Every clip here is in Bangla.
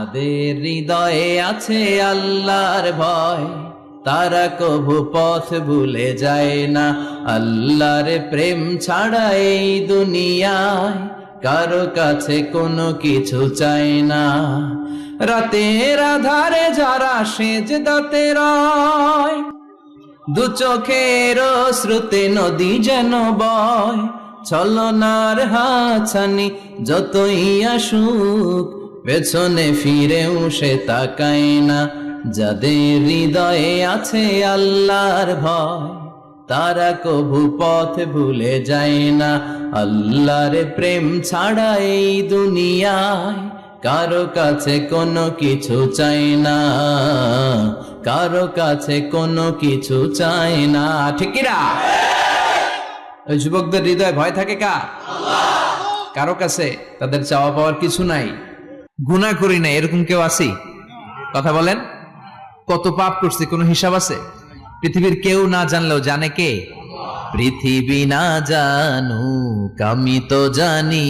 যাদের হৃদয়ে আছে আল্লাহর ভয়, তারা কভু পথ ভুলে যায় না। আল্লাহর প্রেম ছাড়া এই দুনিয়ায় কারো কাছে কোনো কিছু চায় না। রাতের আধারে যারা সেজদাতে রয়, দু চোখের শ্রুতে নদী যেন বয়। ছলনার হাছানি যতই আসুক, পেছনে ফিরেও সে তাকায় না। যাদের হৃদয়ে আছে আল্লাহর ভয়, তারা কভু পথ ভুলে যায় না। আল্লাহর প্রেম ছাড়া এই দুনিয়ায় কারো কাছে কোনো কিছু চাই না, কারো কাছে কোনো কিছু চাই না। ঠিক কি না? ওই যুবকদের হৃদয়ে ভয় থাকে কার? কারো কাছে তাদের চাওয়া পাওয়ার কিছু নাই। গুনাহ করি না এরকম কেউ আছে? কথা বলেন। কত পাপ করছে কোনো হিসাব আছে? পৃথিবীর কেউ না জানলেও জানে কে? পৃথিবী না জানুক আমি তো জানি,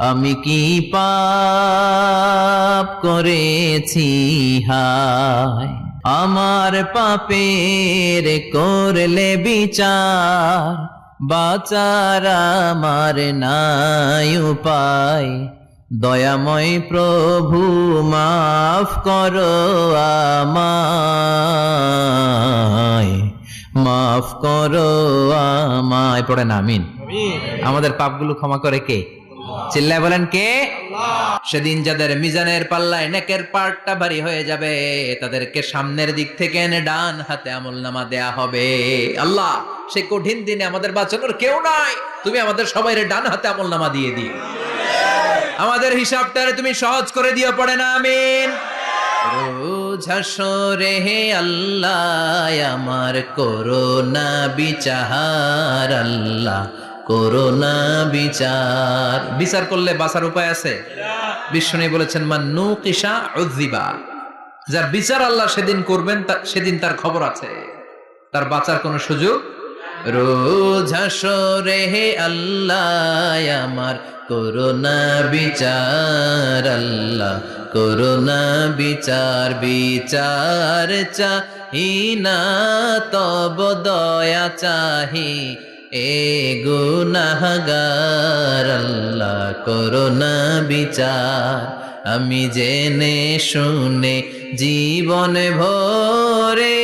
আমি কি পাপ করেছি হায়। আমার পাপের করলে বিচার, বাঁচার আমার নাই উপায়। দয়াময় প্রভু মাফ করো আমায়, মাফ করো আমায়। পড়েন আমিন। আমাদের পাপগুলো ক্ষমা করে কে? চিল্লায় বলেন কে? সেদিন যাদের মিজানের পাল্লায় নেকের পার্টটা ভারী হয়ে যাবে, তাদেরকে সামনের দিক থেকে এনে ডান হাতে আমলনামা দেয়া হবে। আল্লাহ, সেই কঠিন দিনে আমাদের বাঁচানোর কেউ নাই, তুমি আমাদের সবাইরে ডান হাতে আমলনামা দিয়ে দিও, আমাদের হিসাবটারে তুমি সহজ করে দিও। পড়েন আমিন। রোজ হাসরে হে আল্লাহ আমার করোনা বিচার, আল্লাহ করোনা বিচার। বিচার করলে বাঁচার উপায় আছে? বিষ্ণু বলেছেন মান নুকিশা উযিবা, যার বিচার আল্লাহ সেদিন করবেন সেদিন তার খবর আছে, তার বাঁচার কোনো সুযোগ। রোজ হাসরে হে আল্লাহ আমার করোনা বিচার, আল্লাহ করোনা বিচার। বিচার চাহি না তব দয়া চাহি, এ গুনাহগার আল্লাহ করোনা বিচার। আমি জেনে শুনে জীবন ভরে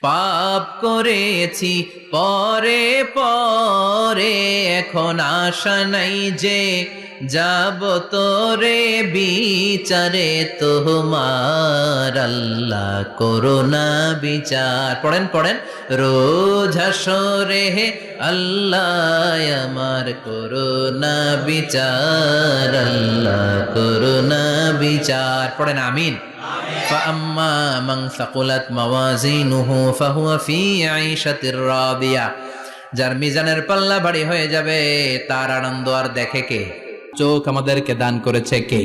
পাপ করেছি পরে পরে, এখন আশা নাই যে যাব তোরে বিচারে তোমার, আল্লাহ করোনা বিচার। পড়েন পড়েন। রোজ হাসরে হে আল্লাহ আমার করোনা বিচার, আল্লাহ করোনা বিচার। পড়েন আমিন। فأما من ثقلت موازينه فهو في عيشة راضية, যার মিজানের পাল্লা ভারী হয়ে যাবে তার আনন্দ আর দেখে কে? চোখ আমাদেরকে দান করেছে কে?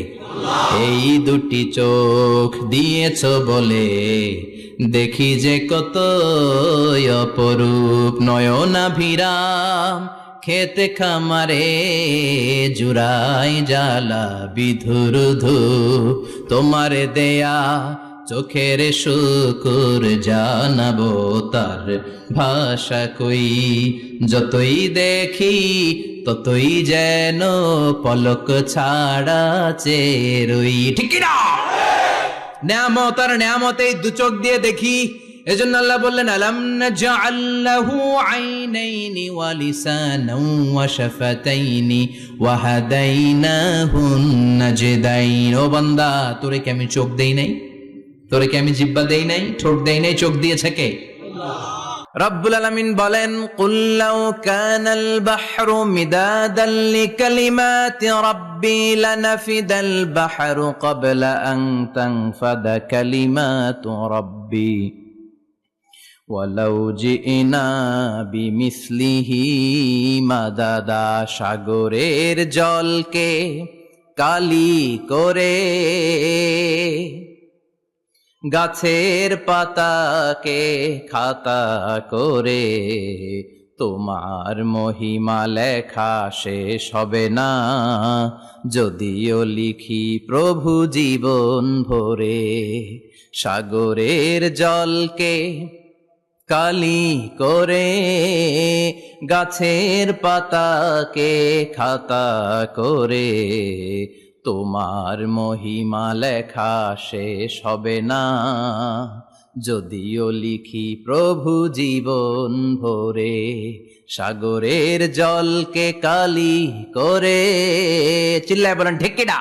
এই দুটি চোখ দিয়েছ বলে দেখি যে কত অপরূপ। নয়নাভিরাম খেতে খামারে জুড়াই জ্বালা বিধুরুধু, তোমার দেয়া চোখের শুকুর জানাবো তার ভাষা কই। যতই দেখি ততই যেন পলক ছাড়া চেরই। ঠিক না? নেয়ামত আর নেয়ামতেই দু চোখ দিয়ে দেখি। এজন্য আল্লাহ বললেন আলাম নাজআল লাহু আইনাইনি ওয়া লিসানান ওয়া শাফাতাইনি ওয়া হাদাইনাহুন নাজদাইন। ও বান্দা, তোরে কি আমি চোখ দেই নাই? তোরে কি আমি জিহ্বা দেই নাই? ঠোঁট দেই নাই? চোখ দিয়েছে কে? আল্লাহ। রব্বুল আলামিন বলেন কুল লাউ কানাল বাহরু মিদাদান লিকালিমাতি রাব্বি লানাফিদাল বাহরু ক্বাবলা আন তানফাদা কালিমাতু রাব্বি ওয়ালাউ জিনা বিমিসলিহি মাদাদা। সাগরের জলকে কালি করে, গাছের পাতাকে খাতা করে, তোমার মহিমা লেখা শেষ হবে না, যদিও লিখি প্রভু জীবন ভরে। সাগরের জলকে কালি করে, গাছের পাতাকে খাতা করে, তোমার মহিমা লেখা শেষ হবে না, যদিও লিখি প্রভু জীবন ভরে। সাগরের জলকে কালি করে, চিল্লায় বলেন ঠিক কিনা?